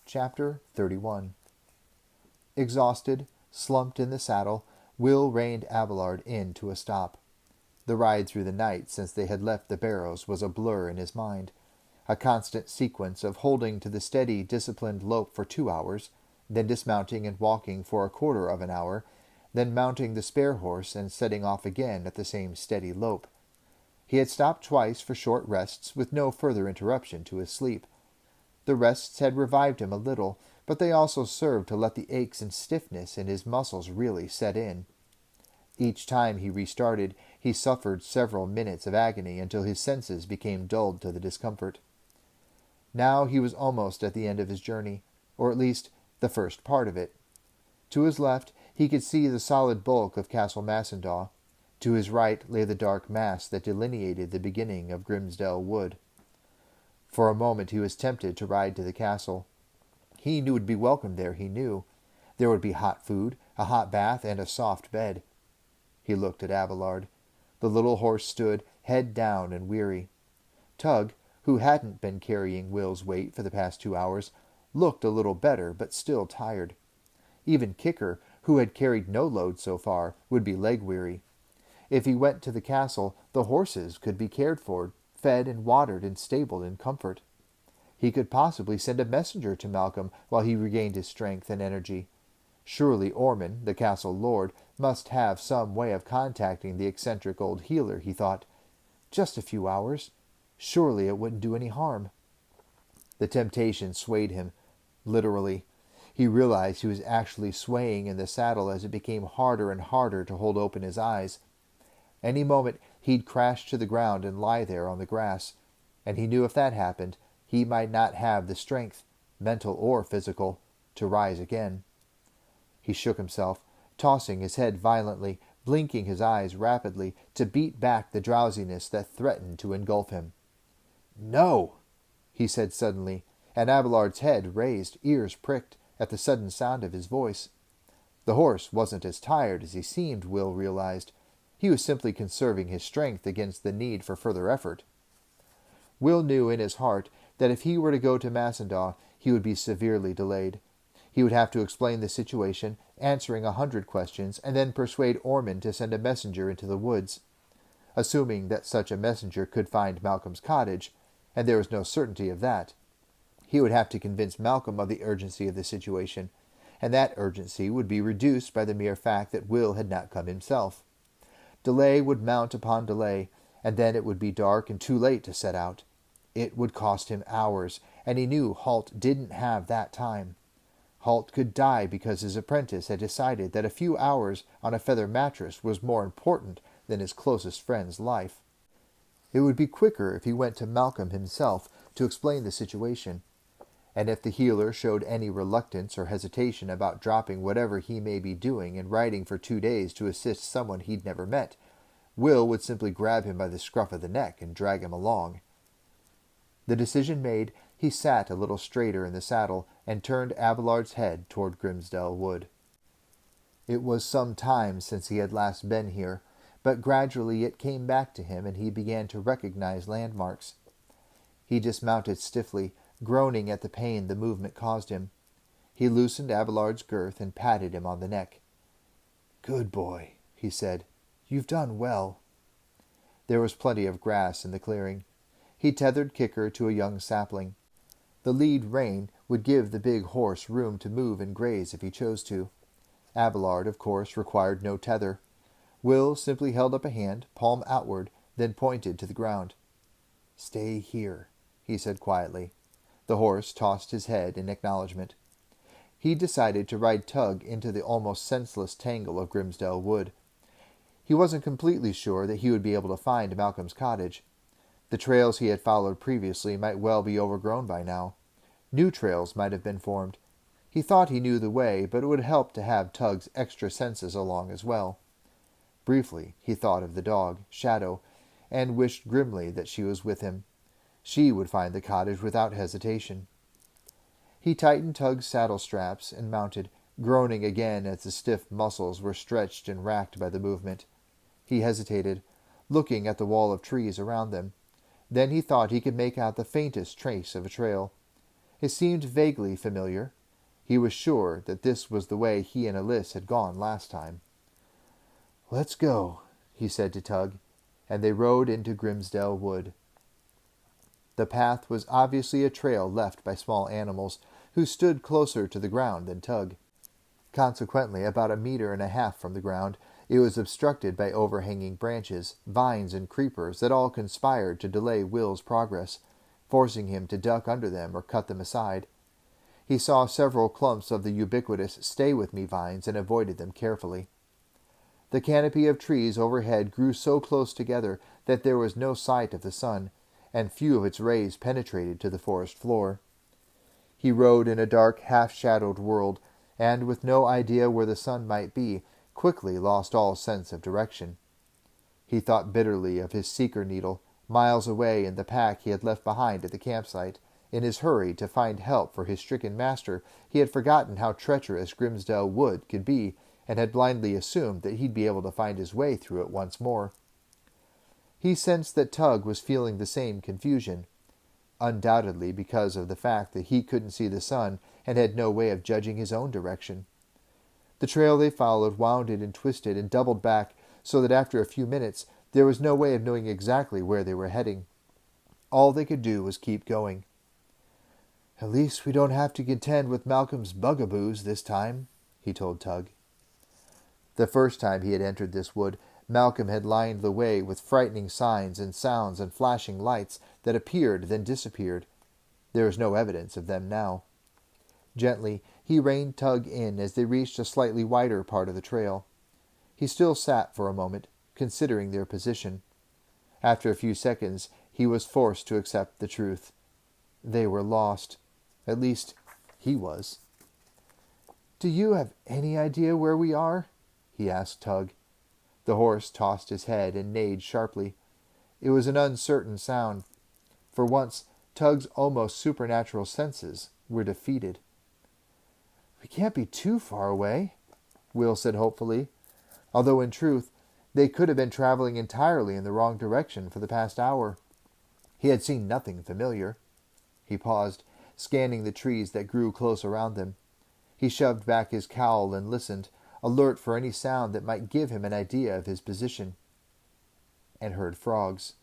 Chapter 31. Exhausted, slumped in the saddle, Will reined Abelard in to a stop. The ride through the night since they had left the barrows was a blur in his mind, a constant sequence of holding to the steady, disciplined lope for 2 hours, then dismounting and walking for a quarter of an hour, then mounting the spare horse and setting off again at the same steady lope. He had stopped twice for short rests, with no further interruption to his sleep. The rests had revived him a little, but they also served to let the aches and stiffness in his muscles really set in. Each time he restarted, he suffered several minutes of agony until his senses became dulled to the discomfort. Now he was almost at the end of his journey, or at least the first part of it. To his left he could see the solid bulk of Castle Massendaw. To his right lay the dark mass that delineated the beginning of Grimsdell Wood. For a moment he was tempted to ride to the castle. He would be welcome there, he knew. There would be hot food, a hot bath, and a soft bed. He looked at Abelard. The little horse stood, head down and weary. Tug, who hadn't been carrying Will's weight for the past 2 hours, looked a little better, but still tired. Even Kicker, who had carried no load so far, would be leg-weary. If he went to the castle, the horses could be cared for, fed and watered and stabled in comfort. He could possibly send a messenger to Malcolm while he regained his strength and energy. Surely Ormond, the castle lord, must have some way of contacting the eccentric old healer, he thought. Just a few hours. Surely it wouldn't do any harm. The temptation swayed him, literally. He realized he was actually swaying in the saddle as it became harder and harder to hold open his eyes. Any moment he'd crash to the ground and lie there on the grass, and he knew if that happened, he might not have the strength, mental or physical, to rise again. He shook himself, tossing his head violently, blinking his eyes rapidly, to beat back the drowsiness that threatened to engulf him. "No!" he said suddenly, and Abelard's head raised, ears pricked, at the sudden sound of his voice. The horse wasn't as tired as he seemed, Will realized. He was simply conserving his strength against the need for further effort. Will knew in his heart that if he were to go to Massendaw, he would be severely delayed. He would have to explain the situation, answering 100 questions, and then persuade Ormond to send a messenger into the woods. Assuming that such a messenger could find Malcolm's cottage, and there was no certainty of that, he would have to convince Malcolm of the urgency of the situation, and that urgency would be reduced by the mere fact that Will had not come himself. Delay would mount upon delay, and then it would be dark and too late to set out. It would cost him hours, and he knew Halt didn't have that time. Halt could die because his apprentice had decided that a few hours on a feather mattress was more important than his closest friend's life. It would be quicker if he went to Malcolm himself to explain the situation, and if the healer showed any reluctance or hesitation about dropping whatever he may be doing and riding for 2 days to assist someone he'd never met, Will would simply grab him by the scruff of the neck and drag him along. The decision made, he sat a little straighter in the saddle and turned Abelard's head toward Grimsdell Wood. It was some time since he had last been here, but gradually it came back to him and he began to recognize landmarks. He dismounted stiffly, groaning at the pain the movement caused him. He loosened Abelard's girth and patted him on the neck. "Good boy," he said. "You've done well." There was plenty of grass in the clearing. He tethered Kicker to a young sapling. The lead rein would give the big horse room to move and graze if he chose to. Abelard, of course, required no tether. Will simply held up a hand, palm outward, then pointed to the ground. "Stay here," he said quietly. The horse tossed his head in acknowledgment. He decided to ride Tug into the almost senseless tangle of Grimsdell Wood. He wasn't completely sure that he would be able to find Malcolm's cottage. The trails he had followed previously might well be overgrown by now. New trails might have been formed. He thought he knew the way, but it would help to have Tug's extra senses along as well. Briefly, he thought of the dog, Shadow, and wished grimly that she was with him. She would find the cottage without hesitation. He tightened Tug's saddle straps and mounted, groaning again as the stiff muscles were stretched and racked by the movement. He hesitated, looking at the wall of trees around them. Then he thought he could make out the faintest trace of a trail. It seemed vaguely familiar. He was sure that this was the way he and Alice had gone last time. "Let's go," he said to Tug, and they rode into Grimsdell Wood. The path was obviously a trail left by small animals who stood closer to the ground than Tug. Consequently, about 1.5 meters from the ground, it was obstructed by overhanging branches, vines, and creepers that all conspired to delay Will's progress, forcing him to duck under them or cut them aside. He saw several clumps of the ubiquitous stay-with-me vines and avoided them carefully. The canopy of trees overhead grew so close together that there was no sight of the sun, and few of its rays penetrated to the forest floor. He rode in a dark, half-shadowed world, and, with no idea where the sun might be, quickly lost all sense of direction. He thought bitterly of his seeker needle, miles away in the pack he had left behind at the campsite. In his hurry to find help for his stricken master, he had forgotten how treacherous Grimsdell Wood could be, and had blindly assumed that he'd be able to find his way through it once more. He sensed that Tug was feeling the same confusion, undoubtedly because of the fact that he couldn't see the sun and had no way of judging his own direction. The trail they followed wound and twisted and doubled back, so that after a few minutes there was no way of knowing exactly where they were heading. All they could do was keep going. "At least we don't have to contend with Malcolm's bugaboos this time," he told Tug. The first time he had entered this wood, Malcolm had lined the way with frightening signs and sounds and flashing lights that appeared then disappeared. There was no evidence of them now. Gently, he reined Tug in as they reached a slightly wider part of the trail. He still sat for a moment, considering their position. After a few seconds, he was forced to accept the truth. They were lost. At least, he was. "Do you have any idea where we are?" he asked Tug. The horse tossed his head and neighed sharply. It was an uncertain sound. For once, Tug's almost supernatural senses were defeated. "We can't be too far away," Will said hopefully, although in truth they could have been traveling entirely in the wrong direction for the past hour. He had seen nothing familiar. He paused, scanning the trees that grew close around them. He shoved back his cowl and listened, alert for any sound that might give him an idea of his position, and heard frogs.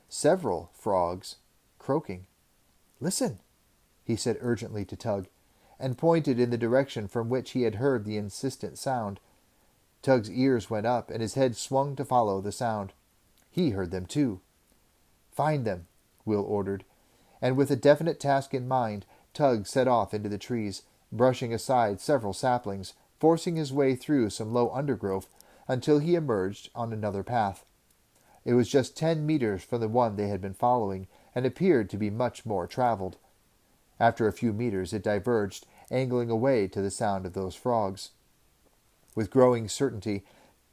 Several frogs, croaking. "Listen," he said urgently to Tug, and pointed in the direction from which he had heard the insistent sound. Tug's ears went up, and his head swung to follow the sound. He heard them too. "Find them," Will ordered, and with a definite task in mind, Tug set off into the trees, brushing aside several saplings, forcing his way through some low undergrowth until he emerged on another path. It was just 10 meters from the one they had been following, and appeared to be much more traveled. After a few meters it diverged, angling away to the sound of those frogs. With growing certainty,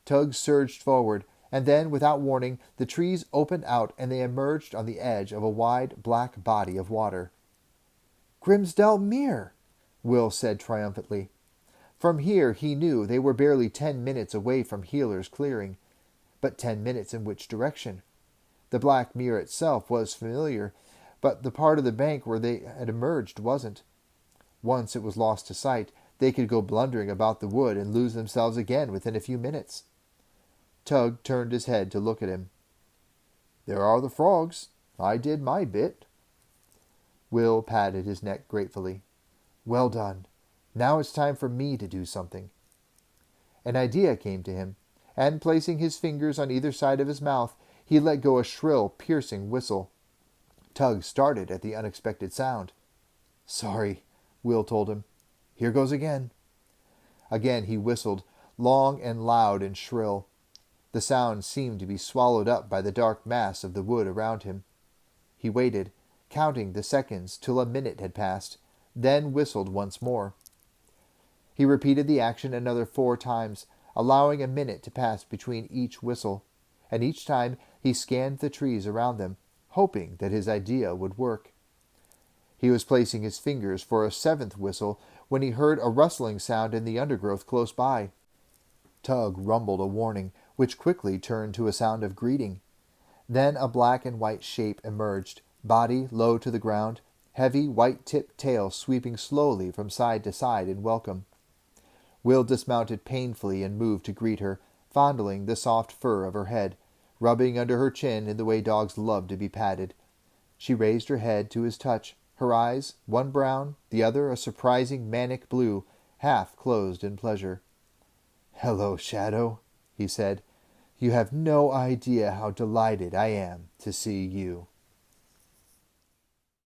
Tug surged forward, and then, without warning, the trees opened out and they emerged on the edge of a wide, black body of water. "Grimsdell Mere!" Will said triumphantly. From here he knew they were barely 10 minutes away from Healer's clearing. But 10 minutes in which direction? The Black Mere itself was familiar, but the part of the bank where they had emerged wasn't. Once it was lost to sight, they could go blundering about the wood and lose themselves again within a few minutes. Tug turned his head to look at him. "There are the frogs. I did my bit." Will patted his neck gratefully. "Well done. Now it's time for me to do something." An idea came to him, and placing his fingers on either side of his mouth, he let go a shrill, piercing whistle. Tug started at the unexpected sound. "Sorry," Will told him. "Here goes again." Again he whistled, long and loud and shrill. The sound seemed to be swallowed up by the dark mass of the wood around him. He waited, counting the seconds till a minute had passed, then whistled once more. He repeated the action another 4 times, allowing a minute to pass between each whistle, and each time he scanned the trees around them, hoping that his idea would work. He was placing his fingers for a 7th whistle when he heard a rustling sound in the undergrowth close by. Tug rumbled a warning, which quickly turned to a sound of greeting. Then a black and white shape emerged, body low to the ground, heavy white-tipped tail sweeping slowly from side to side in welcome. Will dismounted painfully and moved to greet her, fondling the soft fur of her head, rubbing under her chin in the way dogs love to be patted. She raised her head to his touch, her eyes, one brown, the other a surprising manic blue, half closed in pleasure. "Hello, Shadow," he said. "You have no idea how delighted I am to see you."